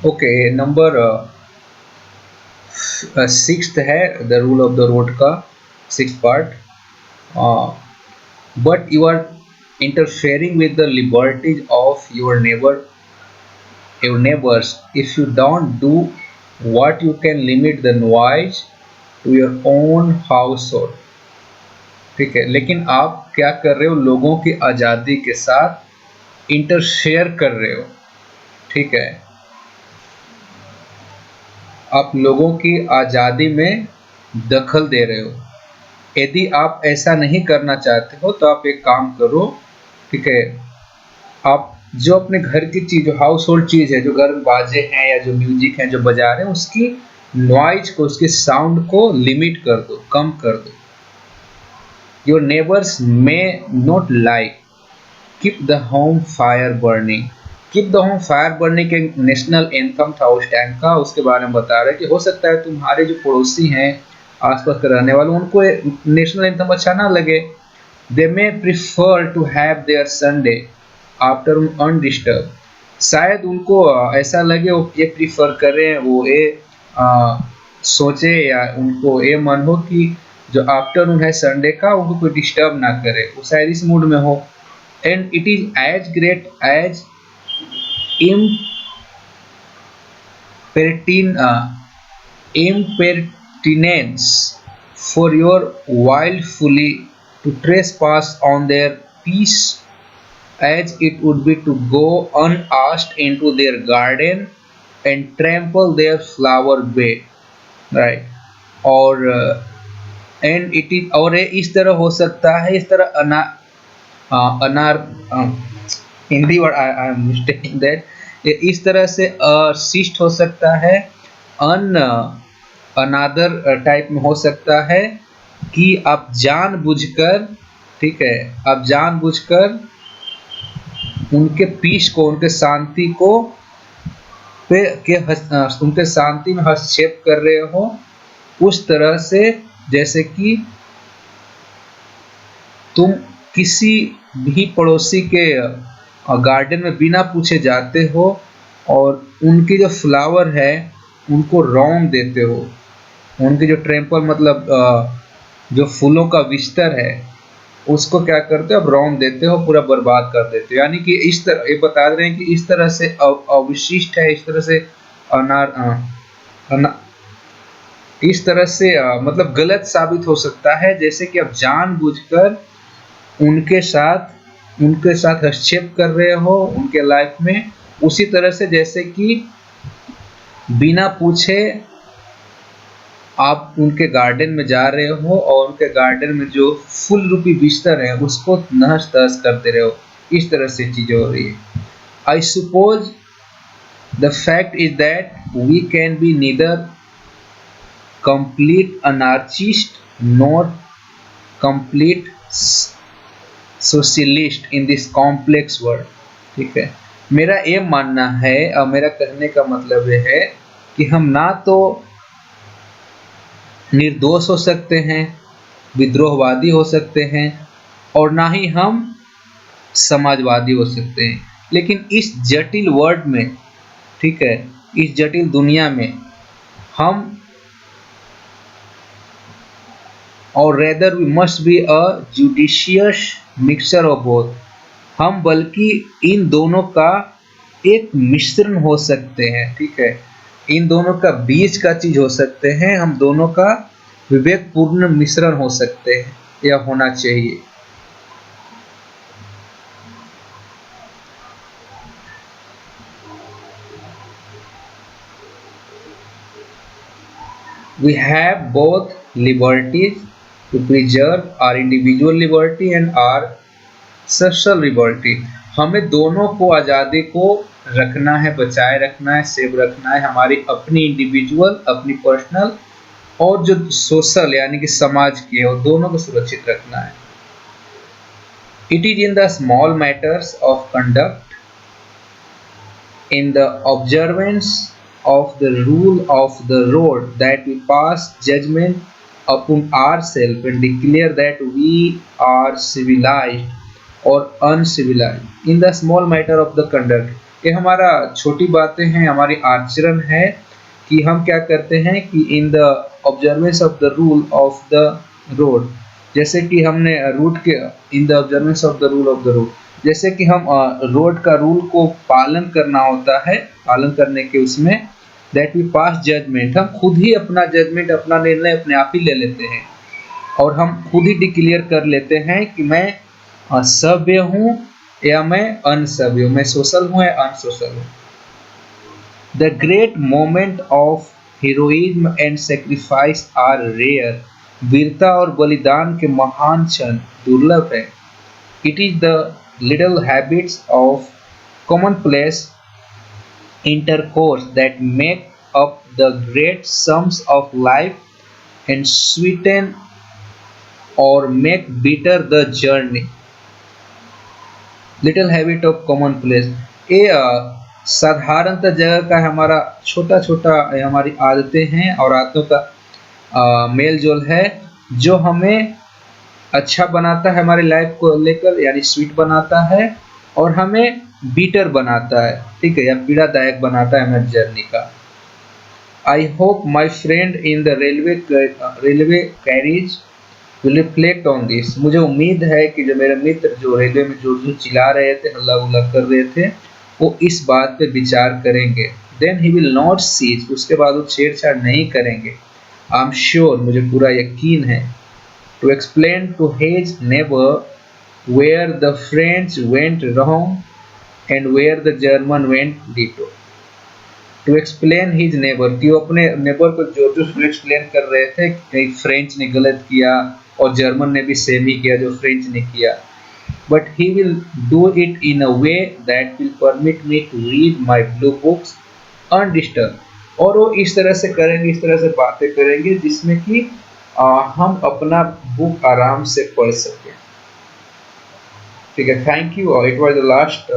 Okay, number sixth है the rule of the road का six part. But you are interfering with the liberties of your neighbors if you don't do what you can limit the noise to your own household. ठीक है, लेकिन आप क्या कर रहे हो, लोगों की आज़ादी के साथ इंटरफेयर कर रहे हो. ठीक है, आप लोगों की आज़ादी में दखल दे रहे हो. यदि आप ऐसा नहीं करना चाहते हो तो आप एक काम करो. ठीक है, आप जो अपने घर की चीज, जो हाउस होल्ड चीज है, जो घर में बाजे हैं या जो म्यूजिक है जो बजा रहे हैं, उसकी नॉइज को, उसके साउंड को लिमिट कर दो, कम कर दो. Your neighbours may not like keep the home fire burning. Keep the home fire burning के नेशनल एंथम था उस टाइम का, उसके बारे में बता रहे हैं कि हो सकता है तुम्हारे जो पड़ोसी हैं, आसपास के रहने वाले, उनको नेशनल एंथम अच्छा ना लगे. They may prefer to have their Sunday after undisturb. शायद उनको ऐसा लगे, वो ये प्रीफर करें, वो ये सोचे या उनको ये मन हो कि जो आफ्टरनून है संडे का, उनको कोई डिस्टर्ब ना करे, वो शायद इस मूड में हो. And it is as great as impertin, impertinence for your wild fully to trespass on their peace as it would be to go unasked into their garden and trample their flower bed, right? और and it is, और ये इस तरह हो सकता है, इस तरह अनार Hindi word, I am mistaking that. ये इस तरह से शिष्ट हो सकता है, अन अनादर टाइप में हो सकता है कि आप जानबूझकर, ठीक है, आप जानबूझकर उनके पीस को, उनके शांति को उनके शांति में हस्तक्षेप कर रहे हो, उस तरह से जैसे कि तुम किसी भी पड़ोसी के गार्डन में बिना पूछे जाते हो और उनकी जो फ्लावर है उनको रौंद देते हो. उनकी जो ट्रैम्पल मतलब जो फूलों का विस्तर है उसको क्या करते हो, अब रौंद देते हो, पूरा बर्बाद कर देते हो. यानी कि इस तरह ये बता रहे हैं कि इस तरह से अविशिष्ट है, इस तरह से इस तरह से मतलब गलत साबित हो सकता है, जैसे कि आप जानबूझकर उनके साथ हस्तक्षेप कर रहे हो उनके लाइफ में. उसी तरह से जैसे कि बिना पूछे आप उनके गार्डन में जा रहे हो और उनके गार्डन में जो फूल रूपी बिस्तर है उसको नहस तहस करते रहे हो. इस तरह से चीजें हो रही है. I suppose the fact is that we can be neither complete anarchist nor complete socialist in this complex world. ठीक है, मेरा ये मानना है और मेरा कहने का मतलब ये है कि हम ना तो निर्दोष हो सकते हैं, विद्रोहवादी हो सकते हैं, और ना ही हम समाजवादी हो सकते हैं. लेकिन इस जटिल वर्ल्ड में, ठीक है, इस जटिल दुनिया में हम, और rather we must be a judicious mixture of both. हम बल्कि इन दोनों का एक मिश्रण हो सकते हैं. ठीक है, इन दोनों का बीच का चीज हो सकते हैं, हम दोनों का विवेकपूर्ण मिश्रण हो सकते हैं या होना चाहिए. We have both liberties to preserve our individual liberty and our social liberty. हमें दोनों को, आज़ादी को रखना है, बचाए रखना है, सेव रखना है, हमारी अपनी इंडिविजुअल, अपनी पर्सनल, और जो सोशल यानी कि समाज की है, वो दोनों को सुरक्षित रखना है. It is in the small matters of conduct, in the observance of the rule of the road, that we pass judgment upon ourselves and declare that we are civilized or uncivilized. In the small matter of the conduct, ये हमारा छोटी बातें हैं, हमारी आचरण है कि हम क्या करते हैं कि in the observance of the rule of the road, जैसे कि हमने रूट के in the observance of the rule of the road, जैसे कि हम रोड का रूल को पालन करना होता है, पालन करने के उसमें दैट वी पास जजमेंट, हम खुद ही अपना जजमेंट, अपना निर्णय अपने आप ही ले लेते हैं और हम खुद ही डिक्लेयर कर लेते हैं कि मैं सभ्य हूँ या मैं अनसभ्य हूँ, मैं सोशल हूँ या अनसोशल हूँ। The great moment of heroism and sacrifice are rare, वीरता और बलिदान के महान क्षण दुर्लभ है। It is the little habits of commonplace intercourse that make up the great sums of life and sweeten or make bitter the journey. Little habit of commonplace, ये साधारणतः जगह का हमारा छोटा छोटा हमारी आदतें हैं और आदतों का मेल जोल है जो हमें अच्छा बनाता है, हमारी लाइफ को लेकर, यानी स्वीट बनाता है और हमें बीटर बनाता है, ठीक है, या पीड़ादायक बनाता है हमारी जर्नी का। I hope my friend in the railway carriage will reflect on this, मुझे उम्मीद है कि जो मेरे मित्र जो रेलवे में जोर जोर चिल्ला रहे थे, हल्ला गुल्ला कर रहे थे, वो इस बात पे विचार करेंगे। Then he will not cease, उसके बाद वो छेड़छाड़ नहीं करेंगे। आई एम श्योर, मुझे पूरा यकीन है। To explain to his neighbour where the French went wrong and where the German went ditto. To explain his neighbor, कि वो अपने नेबर को जो जो एक्सप्लेन कर रहे थे कि फ्रेंच ने गलत किया और जर्मन ने भी सेम ही किया जो फ्रेंच ने किया, but he will do it in a way that will permit me to read my blue books undisturbed. और वो इस तरह से करेंगे, इस तरह से बातें करेंगे जिसमें कि हम अपना बुक आराम से पढ़ सकें, ठीक है। Thank you, it was the last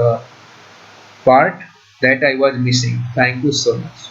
part that I was missing. Thank you so much.